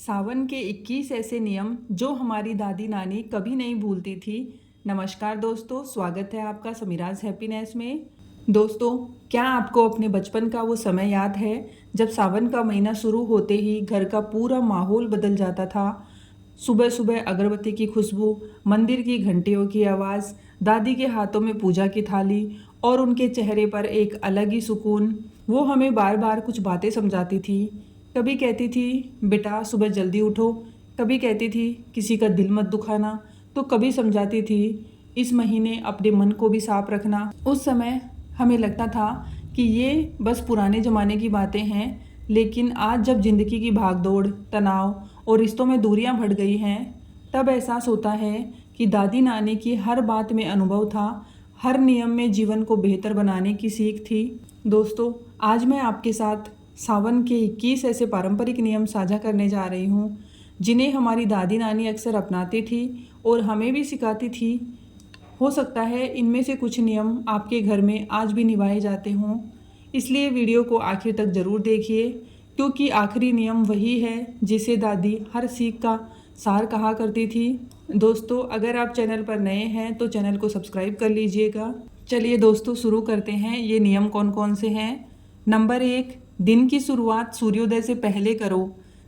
सावन के 21 ऐसे नियम जो हमारी दादी नानी कभी नहीं भूलती थी। नमस्कार दोस्तों, स्वागत है आपका समीराज हैप्पीनेस में। दोस्तों, क्या आपको अपने बचपन का वो समय याद है जब सावन का महीना शुरू होते ही घर का पूरा माहौल बदल जाता था। सुबह सुबह अगरबत्ती की खुशबू, मंदिर की घंटियों की आवाज़, दादी के हाथों में पूजा की थाली और उनके चेहरे पर एक अलग ही सुकून। वो हमें बार बार कुछ बातें समझाती थी। कभी कहती थी बेटा सुबह जल्दी उठो, कभी कहती थी किसी का दिल मत दुखाना, तो कभी समझाती थी इस महीने अपने मन को भी साफ रखना। उस समय हमें लगता था कि ये बस पुराने ज़माने की बातें हैं, लेकिन आज जब ज़िंदगी की भागदौड़, तनाव और रिश्तों में दूरियां बढ़ गई हैं, तब एहसास होता है कि दादी नानी की हर बात में अनुभव था, हर नियम में जीवन को बेहतर बनाने की सीख थी। दोस्तों, आज मैं आपके साथ सावन के 21 ऐसे पारंपरिक नियम साझा करने जा रही हूँ जिन्हें हमारी दादी नानी अक्सर अपनाती थी और हमें भी सिखाती थी। हो सकता है इनमें से कुछ नियम आपके घर में आज भी निभाए जाते हों, इसलिए वीडियो को आखिर तक ज़रूर देखिए, क्योंकि आखिरी नियम वही है जिसे दादी हर सीख का सार कहा करती थी। दोस्तों, अगर आप चैनल पर नए हैं तो चैनल को सब्सक्राइब कर लीजिएगा। चलिए दोस्तों, शुरू करते हैं। ये नियम कौन कौन से हैं। नंबर 1, दिन की शुरुआत सूर्योदय से पहले करो।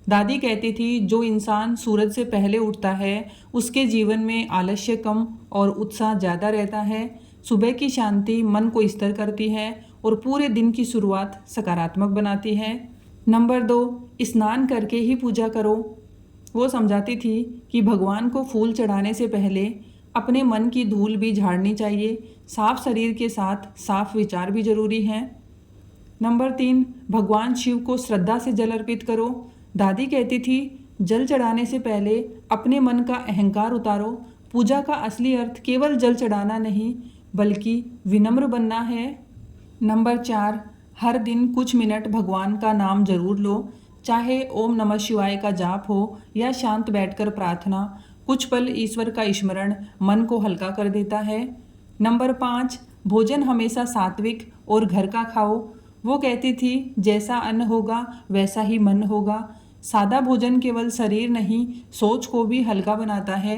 दादी कहती थी जो इंसान सूरज से पहले उठता है उसके जीवन में आलस्य कम और उत्साह ज़्यादा रहता है। सुबह की शांति मन को स्थिर करती है और पूरे दिन की शुरुआत सकारात्मक बनाती है। नंबर 2, स्नान करके ही पूजा करो। वो समझाती थी कि भगवान को फूल चढ़ाने से पहले अपने मन की धूल भी झाड़नी चाहिए। साफ शरीर के साथ साफ विचार भी जरूरी हैं। नंबर 3, भगवान शिव को श्रद्धा से जल अर्पित करो। दादी कहती थी जल चढ़ाने से पहले अपने मन का अहंकार उतारो। पूजा का असली अर्थ केवल जल चढ़ाना नहीं बल्कि विनम्र बनना है। नंबर 4, हर दिन कुछ मिनट भगवान का नाम जरूर लो, चाहे ओम नमः शिवाय का जाप हो या शांत बैठकर प्रार्थना। कुछ पल ईश्वर का स्मरण मन को हल्का कर देता है। नंबर 5, भोजन हमेशा सात्विक और घर का खाओ। वो कहती थी जैसा अन्न होगा वैसा ही मन होगा। सादा भोजन केवल शरीर नहीं सोच को भी हल्का बनाता है।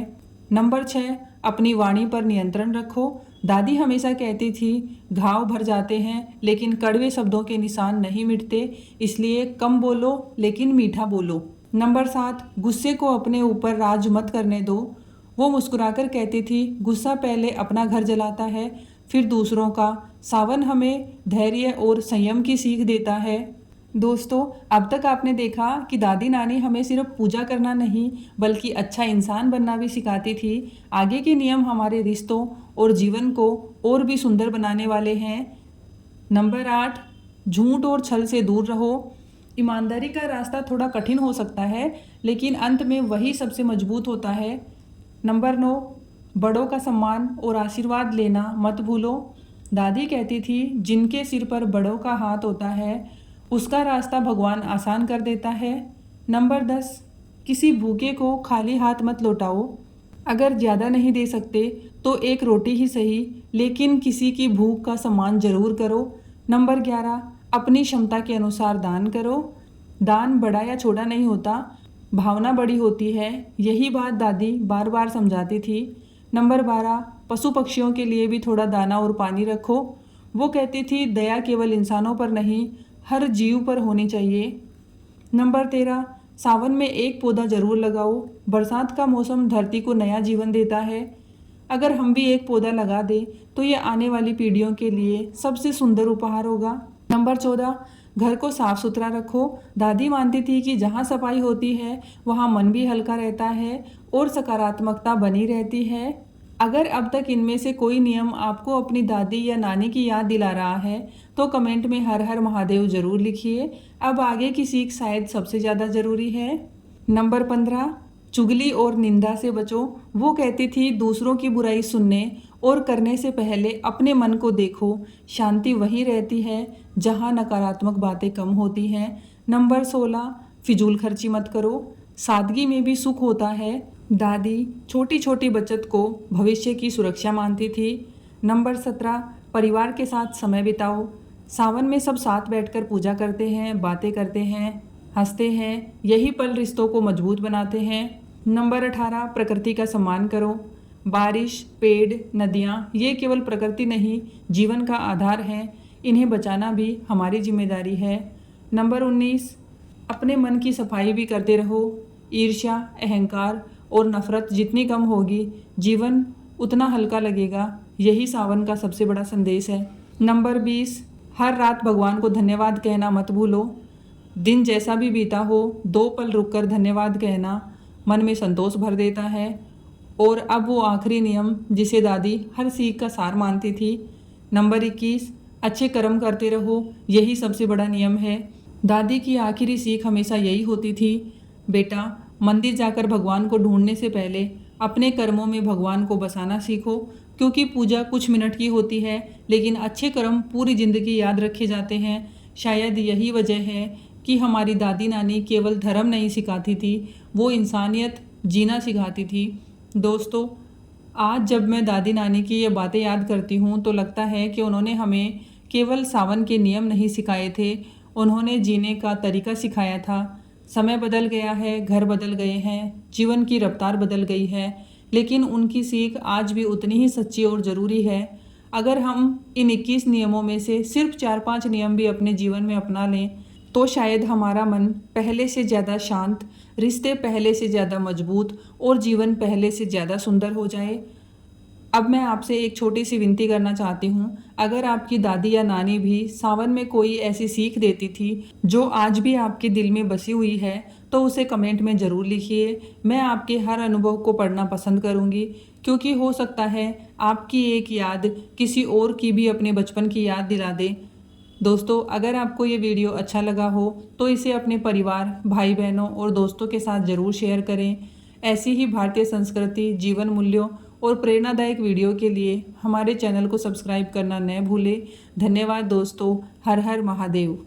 नंबर 6, अपनी वाणी पर नियंत्रण रखो। दादी हमेशा कहती थी घाव भर जाते हैं लेकिन कड़वे शब्दों के निशान नहीं मिटते, इसलिए कम बोलो लेकिन मीठा बोलो। नंबर 7, गुस्से को अपने ऊपर राज मत करने दो। वो मुस्कुराकर कहती थी गुस्सा पहले अपना घर जलाता है फिर दूसरों का। सावन हमें धैर्य और संयम की सीख देता है। दोस्तों, अब तक आपने देखा कि दादी नानी हमें सिर्फ पूजा करना नहीं बल्कि अच्छा इंसान बनना भी सिखाती थी। आगे के नियम हमारे रिश्तों और जीवन को और भी सुंदर बनाने वाले हैं। नंबर 8, झूठ और छल से दूर रहो। ईमानदारी का रास्ता थोड़ा कठिन हो सकता है लेकिन अंत में वही सबसे मजबूत होता है। नंबर 9, बड़ों का सम्मान और आशीर्वाद लेना मत भूलो। दादी कहती थी जिनके सिर पर बड़ों का हाथ होता है उसका रास्ता भगवान आसान कर देता है। नंबर 10, किसी भूखे को खाली हाथ मत लौटाओ। अगर ज़्यादा नहीं दे सकते तो एक रोटी ही सही, लेकिन किसी की भूख का सम्मान जरूर करो। नंबर 11, अपनी क्षमता के अनुसार दान करो। दान बड़ा या छोटा नहीं होता, भावना बड़ी होती है। यही बात दादी बार बार समझाती थी। नंबर 12, पशु पक्षियों के लिए भी थोड़ा दाना और पानी रखो। वो कहती थी दया केवल इंसानों पर नहीं हर जीव पर होनी चाहिए। नंबर 13, सावन में एक पौधा जरूर लगाओ। बरसात का मौसम धरती को नया जीवन देता है। अगर हम भी एक पौधा लगा दें तो ये आने वाली पीढ़ियों के लिए सबसे सुंदर उपहार होगा। नंबर 14, घर को साफ सुथरा रखो। दादी मानती थी कि जहाँ सफाई होती है वहाँ मन भी हल्का रहता है और सकारात्मकता बनी रहती है। अगर अब तक इनमें से कोई नियम आपको अपनी दादी या नानी की याद दिला रहा है तो कमेंट में हर हर महादेव जरूर लिखिए। अब आगे की सीख शायद सबसे ज़्यादा ज़रूरी है। नंबर 15, चुगली और निंदा से बचो। वो कहती थी दूसरों की बुराई सुनने और करने से पहले अपने मन को देखो। शांति वहीं रहती है जहाँ नकारात्मक बातें कम होती हैं। नंबर 16, फिजूल खर्ची मत करो। सादगी में भी सुख होता है। दादी छोटी छोटी बचत को भविष्य की सुरक्षा मानती थी। नंबर 17, परिवार के साथ समय बिताओ। सावन में सब साथ बैठकर पूजा करते हैं, बातें करते हैं, हंसते हैं, यही पल रिश्तों को मजबूत बनाते हैं। नंबर 18, प्रकृति का सम्मान करो। बारिश, पेड़, नदियाँ ये केवल प्रकृति नहीं, जीवन का आधार हैं। इन्हें बचाना भी हमारी जिम्मेदारी है। नंबर 19, अपने मन की सफाई भी करते रहो। ईर्ष्या, अहंकार और नफरत जितनी कम होगी, जीवन उतना हल्का लगेगा। यही सावन का सबसे बड़ा संदेश है। नंबर 20, हर रात भगवान को धन्यवाद कहना मत भूलो। दिन जैसा भी बीता हो, 2 पल रुककर धन्यवाद कहना मन में संतोष भर देता है। और अब वो आखिरी नियम जिसे दादी हर सीख का सार मानती थी। नंबर 21, अच्छे कर्म करते रहो, यही सबसे बड़ा नियम है। दादी की आखिरी सीख हमेशा यही होती थी, बेटा मंदिर जाकर भगवान को ढूंढने से पहले अपने कर्मों में भगवान को बसाना सीखो, क्योंकि पूजा कुछ मिनट की होती है, लेकिन अच्छे कर्म पूरी ज़िंदगी याद रखे जाते हैं। शायद यही वजह है कि हमारी दादी नानी केवल धर्म नहीं सिखाती थी, वो इंसानियत जीना सिखाती थी। दोस्तों, आज जब मैं दादी नानी की ये बातें याद करती हूँ तो लगता है कि उन्होंने हमें केवल सावन के नियम नहीं सिखाए थे, उन्होंने जीने का तरीका सिखाया था। समय बदल गया है, घर बदल गए हैं, जीवन की रफ्तार बदल गई है, लेकिन उनकी सीख आज भी उतनी ही सच्ची और ज़रूरी है। अगर हम इन 21 नियमों में से सिर्फ 4-5 नियम भी अपने जीवन में अपना लें तो शायद हमारा मन पहले से ज़्यादा शांत, रिश्ते पहले से ज़्यादा मजबूत और जीवन पहले से ज़्यादा सुंदर हो जाए। अब मैं आपसे एक छोटी सी विनती करना चाहती हूँ। अगर आपकी दादी या नानी भी सावन में कोई ऐसी सीख देती थी जो आज भी आपके दिल में बसी हुई है, तो उसे कमेंट में ज़रूर लिखिए। मैं आपके हर अनुभव को पढ़ना पसंद करूँगी, क्योंकि हो सकता है आपकी एक याद किसी और की भी अपने बचपन की याद दिला दे। दोस्तों, अगर आपको ये वीडियो अच्छा लगा हो तो इसे अपने परिवार, भाई बहनों और दोस्तों के साथ ज़रूर शेयर करें। ऐसी ही भारतीय संस्कृति, जीवन मूल्यों और प्रेरणादायक वीडियो के लिए हमारे चैनल को सब्सक्राइब करना न भूलें। धन्यवाद दोस्तों। हर हर महादेव।